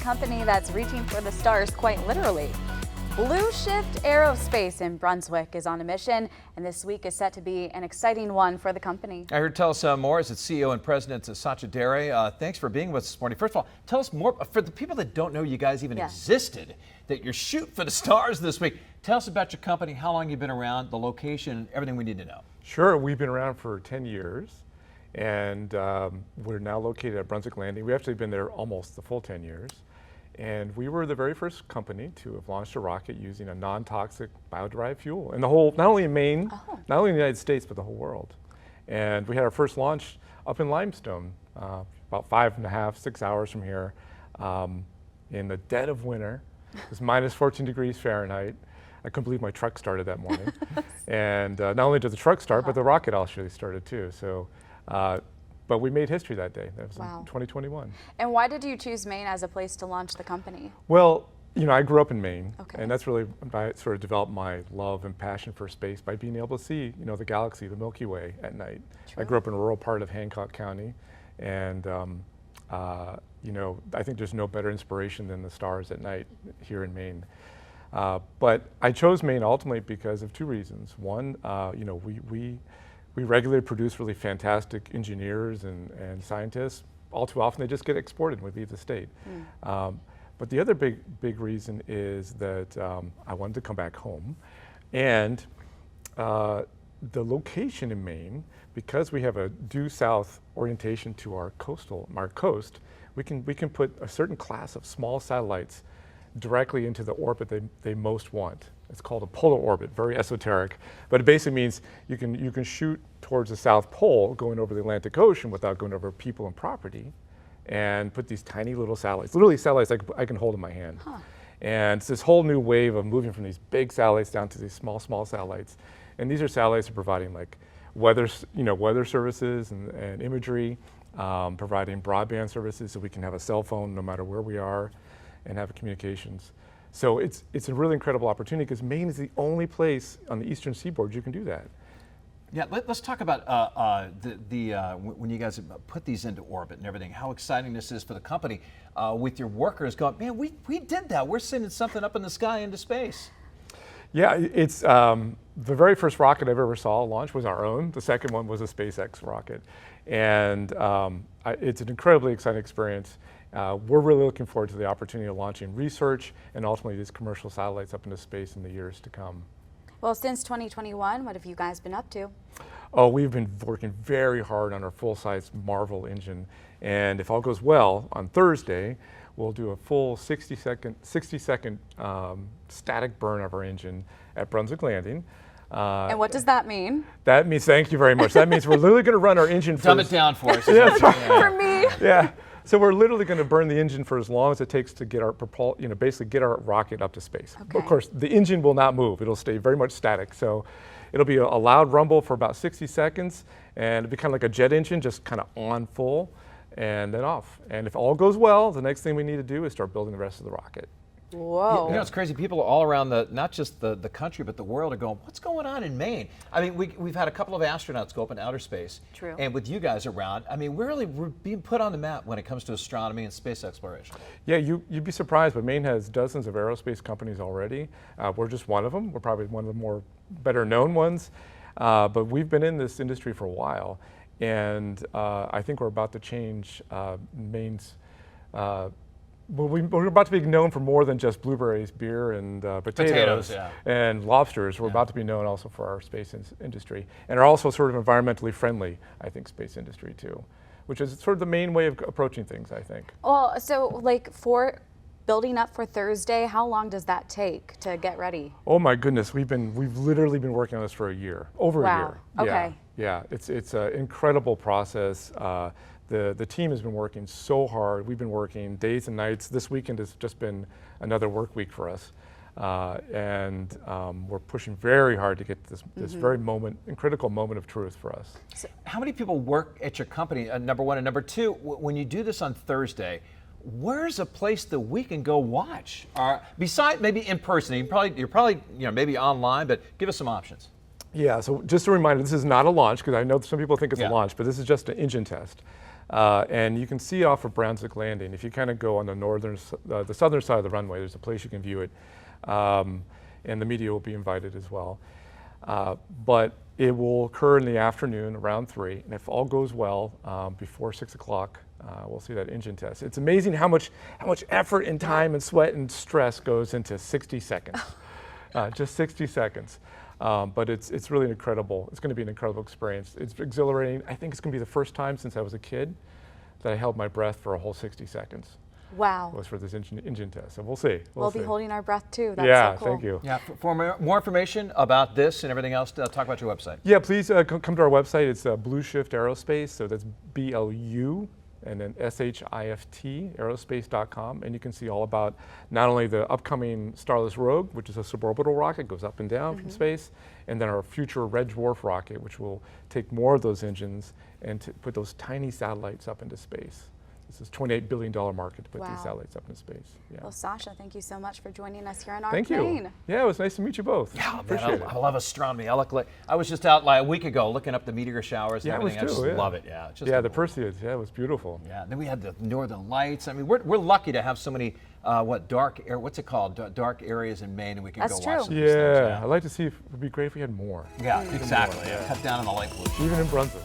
company that's reaching for the stars quite literally. BluShift Aerospace in Brunswick is on a mission, and this week is set to be an exciting one for the company. I heard tell us more as its CEO and president, Sascha Deri. Thanks for being with us this morning. First of all, tell us more, for the people that don't know you guys even existed, that you're shooting for the stars this week. Tell us about your company, how long you've been around, the location, everything we need to know. Sure, we've been around for 10 years, and we're now located at Brunswick Landing. We've actually been there almost the full 10 years. And we were the very first company to have launched a rocket using a non-toxic bio-derived fuel in the whole, not only in Maine, not only in the United States, but the whole world. And we had our first launch up in Limestone, about 5.5, 6 hours from here, in the dead of winter. It was minus 14 degrees Fahrenheit. I couldn't believe my truck started that morning. And not only did the truck start, but the rocket actually started too. So. But we made history that day. That was in 2021. And why did you choose Maine as a place to launch the company? Well, you know, I grew up in Maine, and that's really, I sort of developed my love and passion for space by being able to see, you know, the galaxy, the Milky Way at night. I grew up in a rural part of Hancock County, and you know, I think there's no better inspiration than the stars at night here in Maine. But I chose Maine ultimately because of two reasons. One, you know, we regularly produce really fantastic engineers and scientists. All too often they just get exported when we leave the state. But the other big reason is that I wanted to come back home. And the location in Maine, because we have a due south orientation to our coast, we can put a certain class of small satellites directly into the orbit they most want. It's called a polar orbit, very esoteric, but it basically means you can shoot towards the South Pole going over the Atlantic Ocean without going over people and property, and put these tiny little satellites, literally satellites I can hold in my hand. And it's this whole new wave of moving from these big satellites down to these small satellites. And these are satellites that are providing like weather services and imagery, providing broadband services so we can have a cell phone no matter where we are and have communications. So it's a really incredible opportunity because Maine is the only place on the eastern seaboard you can do that. Yeah, let's talk about when you guys put these into orbit and everything, how exciting this is for the company with your workers going, man, we did that. We're sending something up in the sky into space. Yeah, it's the very first rocket I've ever saw launch was our own. The second one was a SpaceX rocket. And it's an incredibly exciting experience. We're really looking forward to the opportunity of launching research and ultimately these commercial satellites up into space in the years to come. Well, since 2021, what have you guys been up to? Oh, we've been working very hard on our full-size Marvel engine. And if all goes well, on Thursday, we'll do a full 60-second static burn of our engine at Brunswick Landing. And what does that mean? That means, thank you very much. That means we're literally going to run our engine Dumb it down for us. For me. Yeah. So we're literally going to burn the engine for as long as it takes to get our basically get our rocket up to space. Of course, the engine will not move. It'll stay very much static. So it'll be a loud rumble for about 60 seconds, and it'll be kind of like a jet engine, just kind of on full and then off. And if all goes well, the next thing we need to do is start building the rest of the rocket. Whoa. You know, it's crazy. People all around not just the country, but the world are going, what's going on in Maine? I mean, we've had a couple of astronauts go up in outer space. True. And with you guys around, I mean, we're being put on the map when it comes to astronomy and space exploration. Yeah, you'd be surprised, but Maine has dozens of aerospace companies already. We're just one of them. We're probably one of the more better known ones. But we've been in this industry for a while. And I think we're about to change Maine's we're about to be known for more than just blueberries, beer, and potatoes and lobsters. We're about to be known also for our space industry, and are also sort of environmentally friendly, I think, space industry too, which is sort of the main way of approaching things, I think. Well, so like for building up for Thursday, how long does that take to get ready? Oh my goodness, we've literally been working on this for a year, over a year. Okay. Yeah, it's an incredible process. The team has been working so hard. We've been working days and nights. This weekend has just been another work week for us. And we're pushing very hard to get this very critical moment of truth for us. So how many people work at your company, number one? And number two, when you do this on Thursday, where's a place that we can go watch? Besides maybe in person, you're probably maybe online, but give us some options. Yeah, so just a reminder, this is not a launch, because I know some people think it's a launch, but this is just an engine test. And you can see off of Brunswick Landing. If you kind of go on the southern side of the runway, there's a place you can view it. And the media will be invited as well. But it will occur in the afternoon around 3, and if all goes well, before 6 o'clock, we'll see that engine test. It's amazing how much effort and time and sweat and stress goes into 60 seconds, just 60 seconds. But it's really incredible. It's going to be an incredible experience. It's exhilarating. I think it's going to be the first time since I was a kid that I held my breath for a whole 60 seconds. Wow. Was for this engine test. So we'll see. We'll be holding our breath too. That's yeah, so cool. Thank you. Yeah, for more information about this and everything else, talk about your website. Yeah, please come to our website. It's BluShift Aerospace, so that's BLU and then SHIFT, aerospace.com, and you can see all about not only the upcoming Starless Rogue, which is a suborbital rocket, goes up and down from space, and then our future Red Dwarf rocket, which will take more of those engines and to put those tiny satellites up into space. This is a $28 billion market to put these satellites up into space. Yeah. Well, Sascha, thank you so much for joining us here on Arc Thank Maine. you. Yeah, it was nice to meet you both. Yeah, Appreciate it. I love astronomy. I was just out like a week ago looking up the meteor showers and everything. I just love it. Yeah, it's just the Perseids. Yeah, it was beautiful. Yeah, then we had the northern lights. I mean, we're lucky to have so many what's it called? Dark areas in Maine, and we can That's go true. watch some of these things. I'd like to see if it would be great if we had more. Yeah, exactly. Cut down on the light pollution. Even in Brunswick.